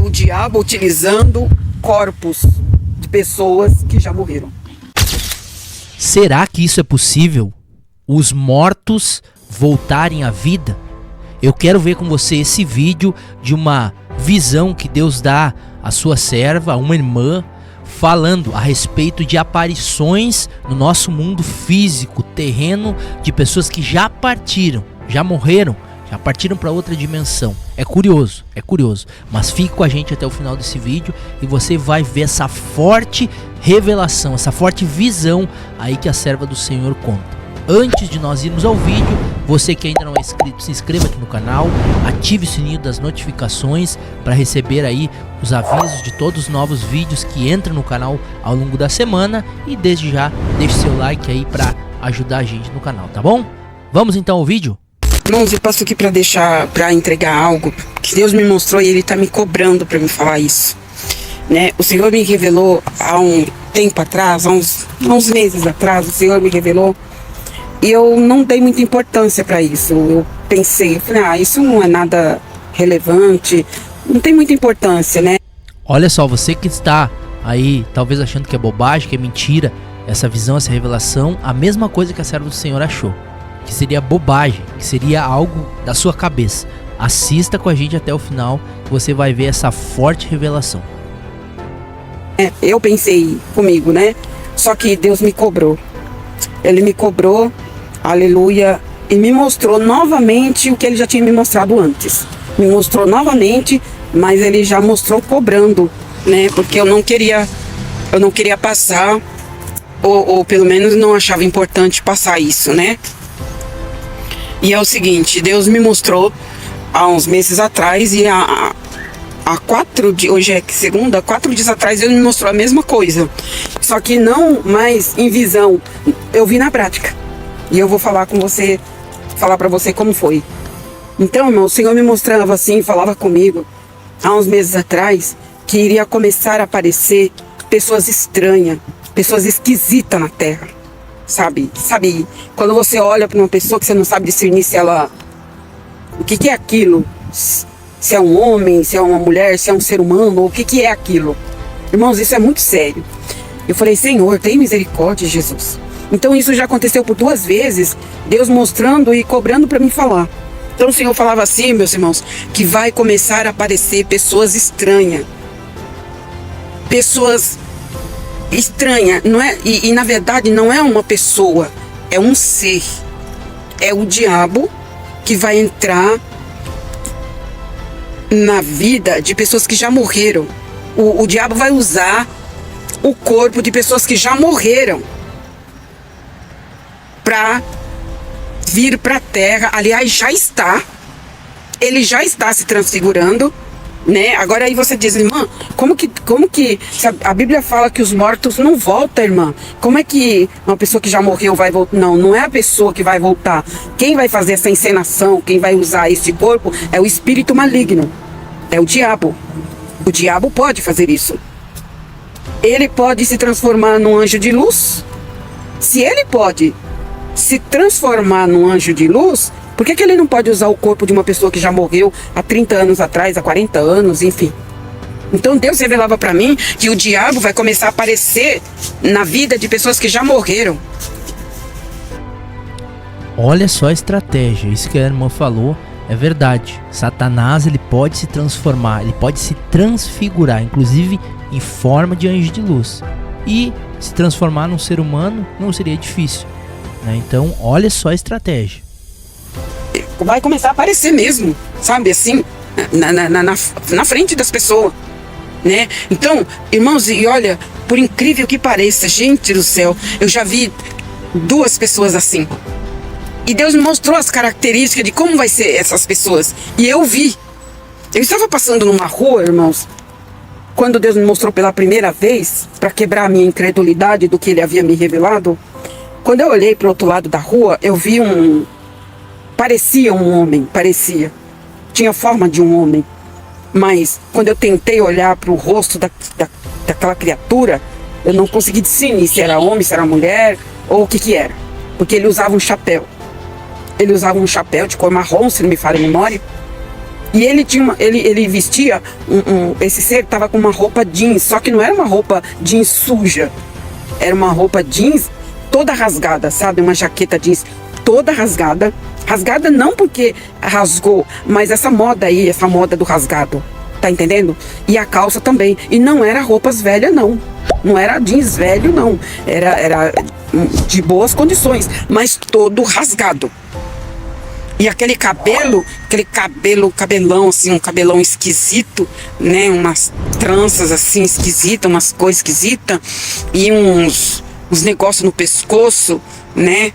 o diabo utilizando corpos de pessoas que já morreram. Será que isso é possível? Os mortos voltarem à vida? Eu quero ver com você esse vídeo de uma visão que Deus dá à sua serva, a uma irmã, falando a respeito de aparições no nosso mundo físico, terreno, de pessoas que já partiram, já morreram, já partiram para outra dimensão. É curioso, mas fique com a gente até o final desse vídeo e você vai ver essa forte revelação, essa forte visão aí que a serva do Senhor conta. Antes de nós irmos ao vídeo, você que ainda não é inscrito, se inscreva aqui no canal, ative o sininho das notificações para receber aí os avisos de todos os novos vídeos que entram no canal ao longo da semana e desde já deixe seu like aí para ajudar a gente no canal, tá bom? Vamos então ao vídeo? Irmãos, eu passo aqui para entregar algo que Deus me mostrou e Ele está me cobrando para me falar isso, né? O Senhor me revelou há um tempo atrás, há uns meses atrás, o Senhor me revelou e eu não dei muita importância para isso. Eu pensei, isso não é nada relevante, não tem muita importância, né? Olha só, você que está aí talvez achando que é bobagem, que é mentira, essa visão, essa revelação, a mesma coisa que a serva do Senhor achou, que seria bobagem, que seria algo da sua cabeça. Assista com a gente até o final, que você vai ver essa forte revelação. Eu pensei comigo, né? Só que Deus me cobrou. Ele me cobrou, aleluia, e me mostrou novamente o que Ele já tinha me mostrado antes. Me mostrou novamente, mas Ele já mostrou cobrando, né? Porque eu não queria passar, ou pelo menos não achava importante passar isso, né? E é o seguinte, Deus me mostrou há uns meses atrás e há 4 dias, hoje é segunda, 4 dias atrás Ele me mostrou a mesma coisa. Só que não mais em visão, eu vi na prática. E eu vou falar para você como foi. Então, irmão, o Senhor me mostrava assim, falava comigo há uns meses atrás que iria começar a aparecer pessoas estranhas, pessoas esquisitas na terra. Sabe, quando você olha para uma pessoa que você não sabe discernir se ela, o que é aquilo, se é um homem, se é uma mulher, se é um ser humano, o que é aquilo. Irmãos, isso é muito sério. Eu falei, Senhor, tem misericórdia, Jesus. Então isso já aconteceu por 2 vezes, Deus mostrando e cobrando para mim falar. Então o Senhor falava assim, meus irmãos, que vai começar a aparecer pessoas estranhas, pessoas estranha, não é? E na verdade não é uma pessoa, é um ser, é o diabo que vai entrar na vida de pessoas que já morreram. O diabo vai usar o corpo de pessoas que já morreram para vir para a terra. Aliás, ele já está se transfigurando, né? Agora aí você diz, irmã, como que a Bíblia fala que os mortos não voltam, irmã? Como é que uma pessoa que já morreu vai voltar? Não é a pessoa que vai voltar. Quem vai fazer essa encenação, quem vai usar esse corpo é o espírito maligno, é o diabo. O diabo pode fazer isso. Ele pode se transformar num anjo de luz. Se ele pode se transformar num anjo de luz, por que ele não pode usar o corpo de uma pessoa que já morreu há 30 anos atrás, há 40 anos, enfim? Então Deus revelava para mim que o diabo vai começar a aparecer na vida de pessoas que já morreram. Olha só a estratégia, isso que a irmã falou é verdade. Satanás, ele pode se transformar, ele pode se transfigurar, inclusive em forma de anjo de luz. E se transformar num ser humano não seria difícil, né? Então olha só a estratégia. Vai começar a aparecer mesmo, sabe, assim, na frente das pessoas, né? Então, irmãos, e olha, por incrível que pareça, gente do céu, eu já vi 2 pessoas assim. E Deus me mostrou as características de como vai ser essas pessoas. E eu vi. Eu estava passando numa rua, irmãos, quando Deus me mostrou pela primeira vez, para quebrar a minha incredulidade do que Ele havia me revelado. Quando eu olhei para o outro lado da rua, eu vi parecia um homem, parecia. Tinha forma de um homem. Mas quando eu tentei olhar para o rosto daquela criatura, eu não consegui discernir se era homem, se era mulher, ou o que era. Porque ele usava um chapéu. Ele usava um chapéu de cor marrom, se não me falha a memória. E ele tinha ele vestia esse ser tava com uma roupa jeans, só que não era uma roupa jeans suja. Era uma roupa jeans toda rasgada, sabe? Uma jaqueta jeans toda rasgada. Rasgada não porque rasgou, mas essa moda aí, essa moda do rasgado. Tá entendendo? E a calça também. E não era roupas velhas, não. Não era jeans velho, não. Era de boas condições, mas todo rasgado. E aquele cabelão assim, um cabelão esquisito, né? Umas tranças assim esquisitas, umas coisas esquisitas. E uns negócios no pescoço, né?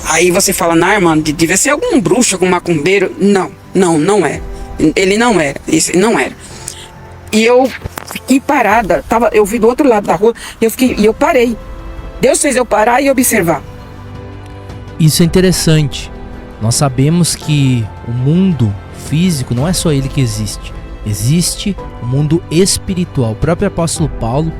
Aí você fala, não, irmão, devia ser algum bruxo, algum macumbeiro. Não é. Ele não era, isso não era. E eu fiquei parada, eu vi do outro lado da rua, e eu parei. Deus fez eu parar e observar. Isso é interessante. Nós sabemos que o mundo físico não é só ele que existe. Existe o mundo espiritual. O próprio apóstolo Paulo,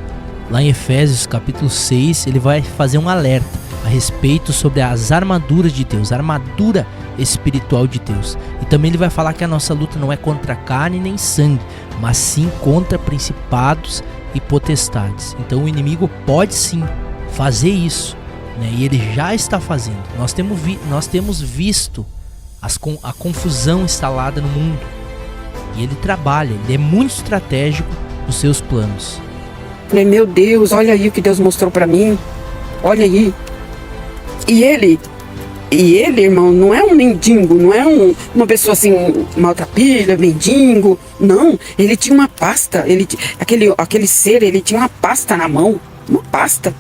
lá em Efésios capítulo 6, ele vai fazer um alerta a respeito sobre as armaduras de Deus, a armadura espiritual de Deus. E também ele vai falar que a nossa luta não é contra carne nem sangue, mas sim contra principados e potestades. Então o inimigo pode sim fazer isso, né? E ele já está fazendo. Nós temos visto a confusão instalada no mundo. E ele trabalha, ele é muito estratégico nos seus planos. Falei, meu Deus, olha aí o que Deus mostrou pra mim. Olha aí. E ele, irmão, não é um mendigo, não é uma pessoa assim, maltrapilha, mendigo. Não, ele tinha uma pasta. Aquele ser, ele tinha uma pasta na mão. Uma pasta,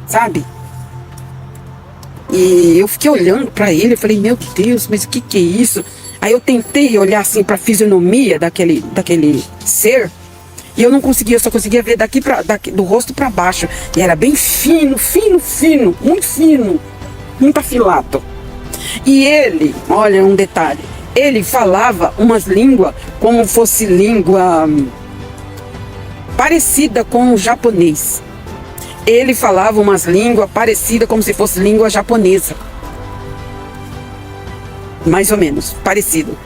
sabe? E eu fiquei olhando pra ele, eu falei, meu Deus, mas o que é isso? Aí eu tentei olhar assim pra fisionomia daquele ser. E eu não conseguia, eu só conseguia ver do rosto pra baixo. E era bem fino, muito afilado. E ele, olha um detalhe, ele falava umas línguas como fosse língua parecida com o japonês. Ele falava umas línguas parecidas como se fosse língua japonesa. Mais ou menos, parecido.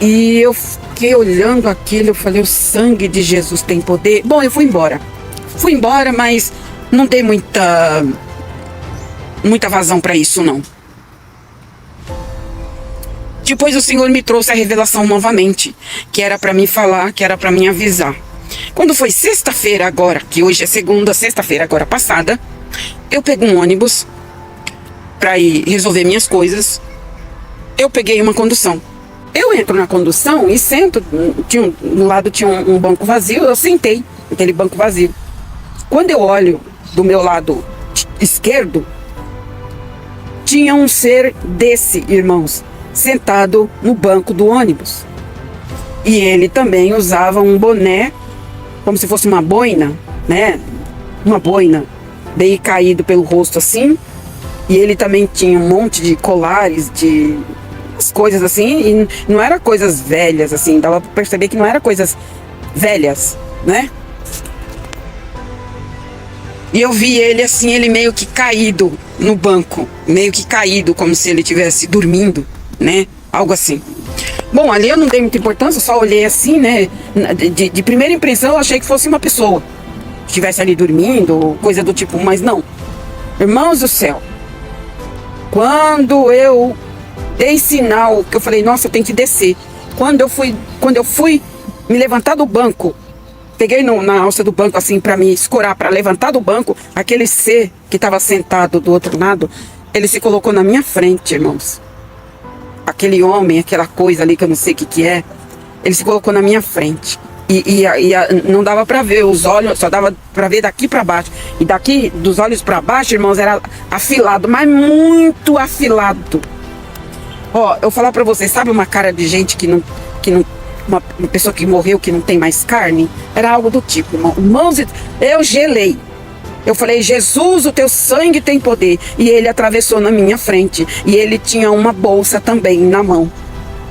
E eu fiquei olhando aquilo, eu falei, o sangue de Jesus tem poder. Bom, eu fui embora. Fui embora, mas não dei muita vazão para isso, não. Depois o Senhor me trouxe a revelação novamente, que era para mim falar, que era para mim avisar. Quando foi sexta-feira agora, que hoje é segunda, sexta-feira agora passada, eu peguei um ônibus para ir resolver minhas coisas. Eu peguei uma condução. Eu entro na condução e sento, do lado tinha um banco vazio, eu sentei naquele banco vazio. Quando eu olho do meu lado esquerdo, tinha um ser desse, irmãos, sentado no banco do ônibus. E ele também usava um boné, como se fosse uma boina, né? Uma boina, bem caído pelo rosto assim. E ele também tinha um monte de colares, de coisas assim, e não era coisas velhas, assim, dava pra perceber que não era coisas velhas, né? E eu vi ele assim, ele meio que caído no banco, meio que caído, como se ele estivesse dormindo, né? Algo assim. Bom, ali eu não dei muita importância, só olhei assim, né? De primeira impressão eu achei que fosse uma pessoa que estivesse ali dormindo, coisa do tipo, mas não. Irmãos do céu, quando eu dei sinal, que eu falei, nossa, eu tenho que descer. Quando eu fui me levantar do banco, peguei na alça do banco assim para me escorar, para levantar do banco, aquele ser que estava sentado do outro lado, ele se colocou na minha frente, irmãos. Aquele homem, aquela coisa ali que eu não sei o que é, ele se colocou na minha frente. E não dava para ver os olhos, só dava para ver daqui para baixo. E daqui, dos olhos para baixo, irmãos, era afilado, mas muito afilado. Ó, eu falar para vocês, sabe uma cara de gente que não uma pessoa que morreu, que não tem mais carne? Era algo do tipo, irmãos, eu gelei. Eu falei, Jesus, o teu sangue tem poder. E ele atravessou na minha frente. E ele tinha uma bolsa também na mão.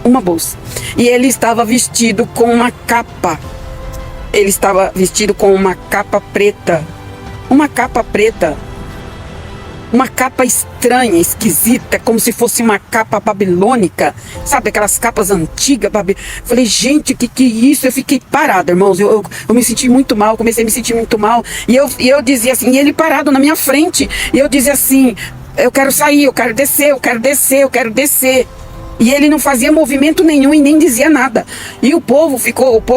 Uma bolsa. E ele estava vestido com uma capa. Ele estava vestido com uma capa preta. Uma capa preta. uma capa estranha, esquisita, como se fosse uma capa babilônica, sabe, aquelas capas antigas. Falei, gente, o que é isso? Eu fiquei parada, irmãos, eu me senti muito mal, comecei a me sentir muito mal, e eu dizia assim, e ele parado na minha frente, e eu dizia assim, eu quero sair, eu quero descer, eu quero descer, eu quero descer. E ele não fazia movimento nenhum e nem dizia nada. E o povo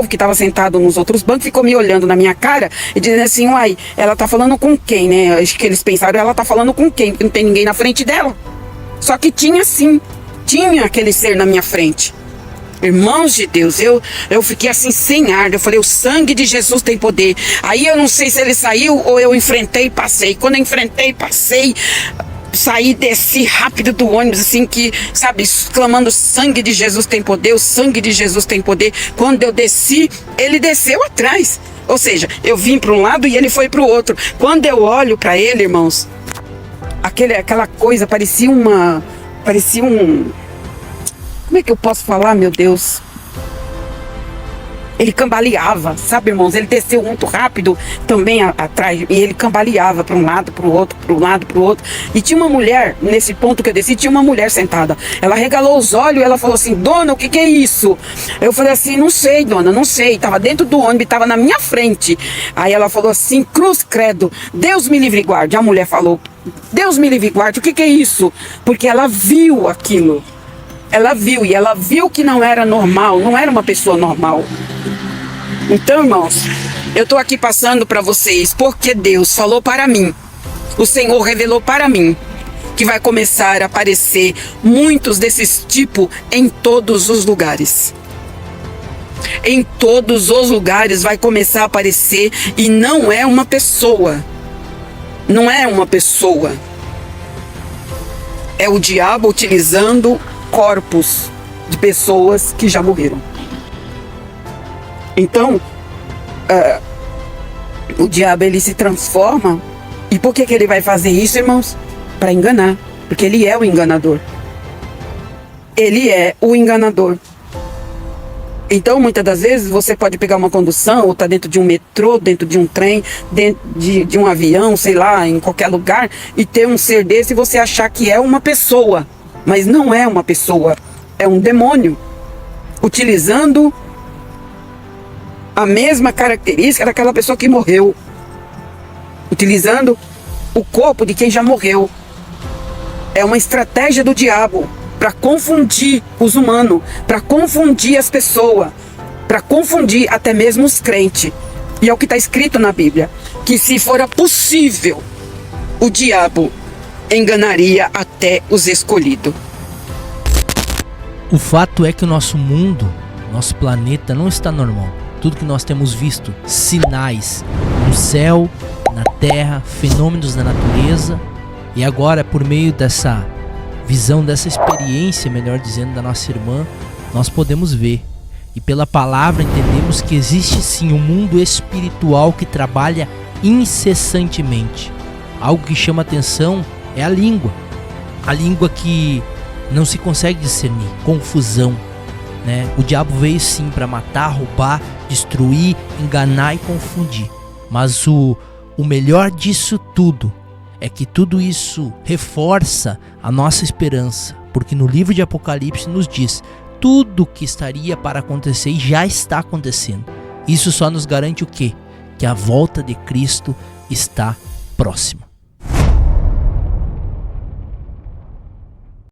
que estava sentado nos outros bancos ficou me olhando na minha cara e dizendo assim, uai, ela tá falando com quem, né? Acho que eles pensaram, ela tá falando com quem? Porque não tem ninguém na frente dela. Só que tinha sim, tinha aquele ser na minha frente. Irmãos de Deus, eu fiquei assim sem ar. Eu falei, o sangue de Jesus tem poder. Aí eu não sei se ele saiu ou eu enfrentei e passei. Quando eu enfrentei e passei, saí, desci rápido do ônibus, assim, que, sabe, exclamando, sangue de Jesus tem poder, o sangue de Jesus tem poder. Quando eu desci, ele desceu atrás. Ou seja, eu vim para um lado e ele foi para o outro. Quando eu olho para ele, irmãos, aquela coisa parecia um... Como é que eu posso falar, meu Deus? Ele cambaleava, sabe, irmãos? Ele desceu muito rápido também atrás. E ele cambaleava para um lado, para o outro, para um lado, para o outro. E tinha uma mulher, nesse ponto que eu desci, tinha uma mulher sentada. Ela regalou os olhos e ela falou assim, dona, o que é isso? Eu falei assim, não sei, dona, não sei. Estava dentro do ônibus, estava na minha frente. Aí ela falou assim, cruz credo, Deus me livre e guarde. A mulher falou, Deus me livre e guarde, o que é isso? Porque ela viu aquilo. Ela viu, e ela viu que não era normal, não era uma pessoa normal. Então, irmãos, eu estou aqui passando para vocês porque Deus falou para mim, o Senhor revelou para mim, que vai começar a aparecer muitos desses tipos em todos os lugares. Em todos os lugares vai começar a aparecer, e não é uma pessoa. Não é uma pessoa. É o diabo utilizando corpos de pessoas que já morreram. Então, o diabo, ele se transforma. E por que ele vai fazer isso, irmãos? Para enganar. Porque ele é o enganador. Ele é o enganador. Então, muitas das vezes, você pode pegar uma condução, ou tá dentro de um metrô, dentro de um trem, dentro de um avião, sei lá, em qualquer lugar, e ter um ser desse e você achar que é uma pessoa. Mas não é uma pessoa, é um demônio, utilizando a mesma característica daquela pessoa que morreu, utilizando o corpo de quem já morreu. É uma estratégia do diabo para confundir os humanos, para confundir as pessoas, para confundir até mesmo os crentes. E é o que está escrito na Bíblia, que se fora possível, o diabo enganaria até os escolhidos. O fato é que o nosso mundo, nosso planeta não está normal. Tudo que nós temos visto, sinais no céu, na terra, fenômenos da natureza, e agora por meio dessa visão, dessa experiência, melhor dizendo, da nossa irmã, nós podemos ver. E pela palavra entendemos que existe sim um mundo espiritual que trabalha incessantemente. Algo que chama atenção é a língua que não se consegue discernir, confusão, né? O diabo veio sim para matar, roubar, destruir, enganar e confundir. Mas o melhor disso tudo é que tudo isso reforça a nossa esperança, porque no livro de Apocalipse nos diz tudo que estaria para acontecer e já está acontecendo. Isso só nos garante o quê? Que a volta de Cristo está próxima.